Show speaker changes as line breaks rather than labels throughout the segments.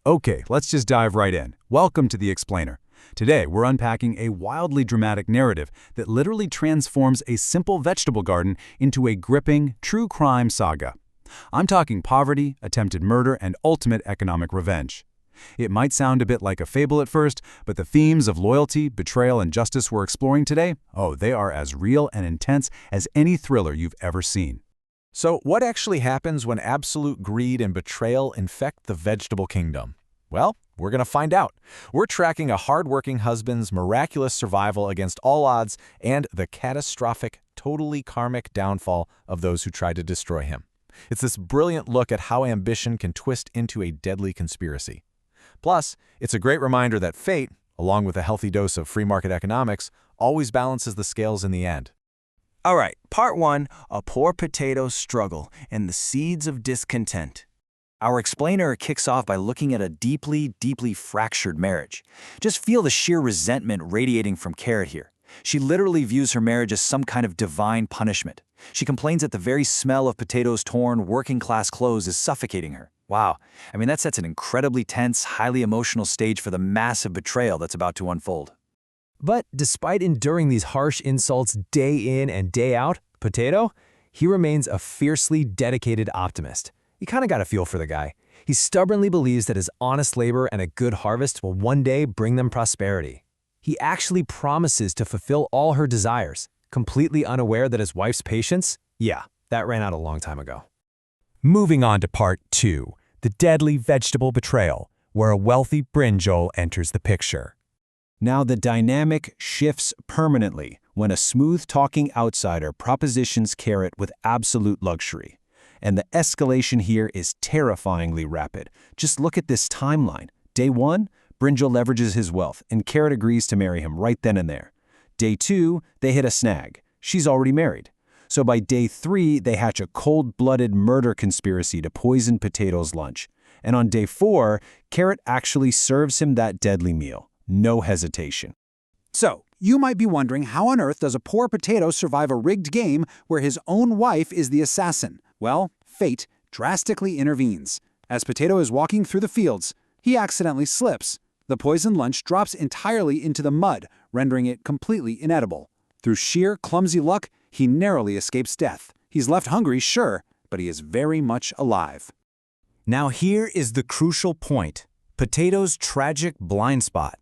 Okay, let's just dive right in. Welcome to The Explainer. Today, we're unpacking a wildly dramatic narrative that literally transforms a simple vegetable garden into a gripping, true crime saga. I'm talking poverty, attempted murder, and ultimate economic revenge. It might sound a bit like a fable at first, but the themes of loyalty, betrayal, and justice we're exploring today, they are as real and intense as any thriller you've ever seen.
So what actually happens when absolute greed and betrayal infect the vegetable kingdom? Well, we're going to find out. We're tracking a hardworking husband's miraculous survival against all odds and the catastrophic, totally karmic downfall of those who tried to destroy him. It's this brilliant look at how ambition can twist into a deadly conspiracy. Plus, it's a great reminder that fate, along with a healthy dose of free market economics, always balances the scales in the end.
All right, part one, a poor potato's struggle and the seeds of discontent. Our explainer kicks off by looking at a deeply, deeply fractured marriage. Just feel the sheer resentment radiating from Carrot here. She literally views her marriage as some kind of divine punishment. She complains that the very smell of potatoes' torn, working-class clothes is suffocating her. Wow, that sets an incredibly tense, highly emotional stage for the massive betrayal that's about to unfold.
But despite enduring these harsh insults day in and day out, Potato, he remains a fiercely dedicated optimist. You kind of got a feel for the guy. He stubbornly believes that his honest labor and a good harvest will one day bring them prosperity. He actually promises to fulfill all her desires, completely unaware that his wife's patience, that ran out a long time ago.
Moving on to part two, the deadly vegetable betrayal, where a wealthy Brinjal enters the picture.
Now the dynamic shifts permanently when a smooth-talking outsider propositions Carrot with absolute luxury. And the escalation here is terrifyingly rapid. Just look at this timeline. Day 1, Brinjal leverages his wealth, and Carrot agrees to marry him right then and there. Day 2, they hit a snag. She's already married. So by day 3, they hatch a cold-blooded murder conspiracy to poison Potato's lunch. And on day 4, Carrot actually serves him that deadly meal. No hesitation.
So, you might be wondering how on earth does a poor potato survive a rigged game where his own wife is the assassin? Well, fate drastically intervenes. As Potato is walking through the fields, he accidentally slips. The poisoned lunch drops entirely into the mud, rendering it completely inedible. Through sheer clumsy luck, he narrowly escapes death. He's left hungry, sure, but he is very much alive.
Now here is the crucial point, Potato's tragic blind spot.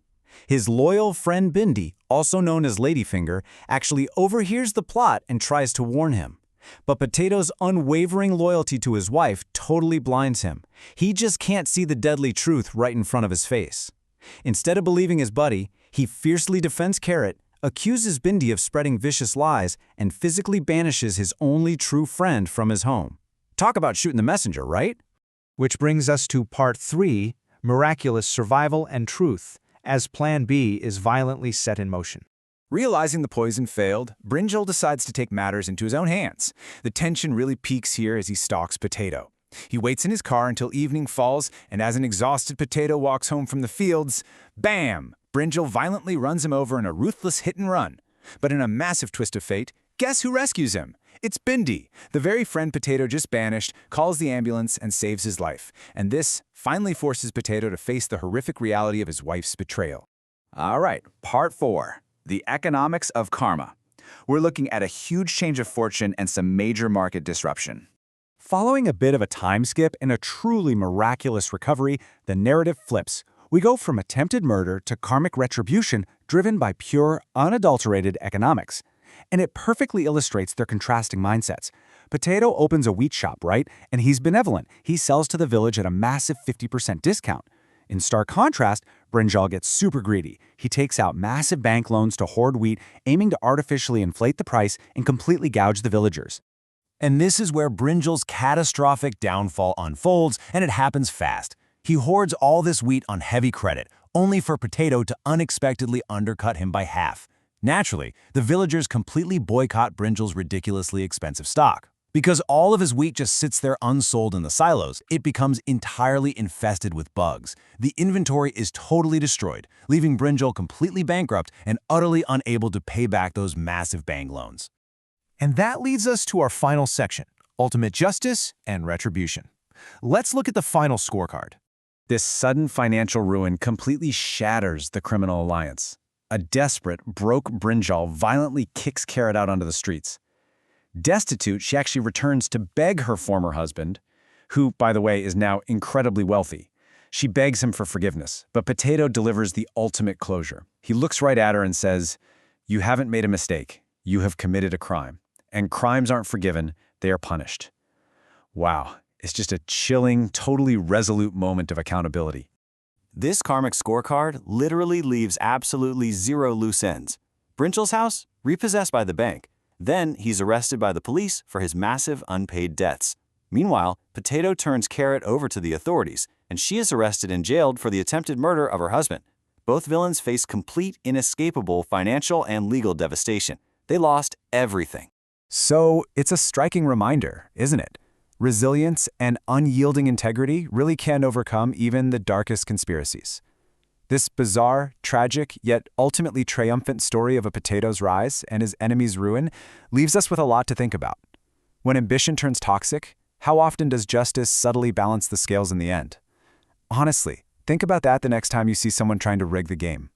His loyal friend Bhindi, also known as Ladyfinger, actually overhears the plot and tries to warn him. But Potato's unwavering loyalty to his wife totally blinds him. He just can't see the deadly truth right in front of his face. Instead of believing his buddy, he fiercely defends Carrot, accuses Bhindi of spreading vicious lies, and physically banishes his only true friend from his home. Talk about shooting the messenger, right?
Which brings us to part three, miraculous survival and truth, as Plan B is violently set in motion.
Realizing the poison failed, Brinjal decides to take matters into his own hands. The tension really peaks here as he stalks Potato. He waits in his car until evening falls, and as an exhausted Potato walks home from the fields, bam! Brinjal violently runs him over in a ruthless hit-and-run. But in a massive twist of fate, guess who rescues him? It's Bhindi. The very friend Potato just banished, calls the ambulance, and saves his life. And this finally forces Potato to face the horrific reality of his wife's betrayal.
All right, part 4. The economics of karma. We're looking at a huge change of fortune and some major market disruption.
Following a bit of a time skip and a truly miraculous recovery, the narrative flips. We go from attempted murder to karmic retribution driven by pure, unadulterated economics. And it perfectly illustrates their contrasting mindsets. Potato opens a wheat shop, right? And he's benevolent. He sells to the village at a massive 50% discount. In stark contrast, Brinjal gets super greedy. He takes out massive bank loans to hoard wheat, aiming to artificially inflate the price and completely gouge the villagers.
And this is where Brinjal's catastrophic downfall unfolds, and it happens fast. He hoards all this wheat on heavy credit, only for Potato to unexpectedly undercut him by half. Naturally, the villagers completely boycott Brinjal's ridiculously expensive stock. Because all of his wheat just sits there unsold in the silos, it becomes entirely infested with bugs. The inventory is totally destroyed, leaving Brinjal completely bankrupt and utterly unable to pay back those massive bank loans.
And that leads us to our final section, ultimate justice and retribution. Let's look at the final scorecard.
This sudden financial ruin completely shatters the criminal alliance. A desperate, broke Brinjal violently kicks Carrot out onto the streets. Destitute, she actually returns to beg her former husband, who, by the way, is now incredibly wealthy. She begs him for forgiveness, but Potato delivers the ultimate closure. He looks right at her and says, "You haven't made a mistake. You have committed a crime. And crimes aren't forgiven, they are punished." Wow, it's just a chilling, totally resolute moment of accountability.
This karmic scorecard literally leaves absolutely zero loose ends. Brinjal's house, repossessed by the bank. Then he's arrested by the police for his massive unpaid debts. Meanwhile, Potato turns Carrot over to the authorities, and she is arrested and jailed for the attempted murder of her husband. Both villains face complete, inescapable financial and legal devastation. They lost everything.
So it's a striking reminder, isn't it? Resilience and unyielding integrity really can overcome even the darkest conspiracies. This bizarre, tragic, yet ultimately triumphant story of a potato's rise and his enemy's ruin leaves us with a lot to think about. When ambition turns toxic, how often does justice subtly balance the scales in the end? Honestly, think about that the next time you see someone trying to rig the game.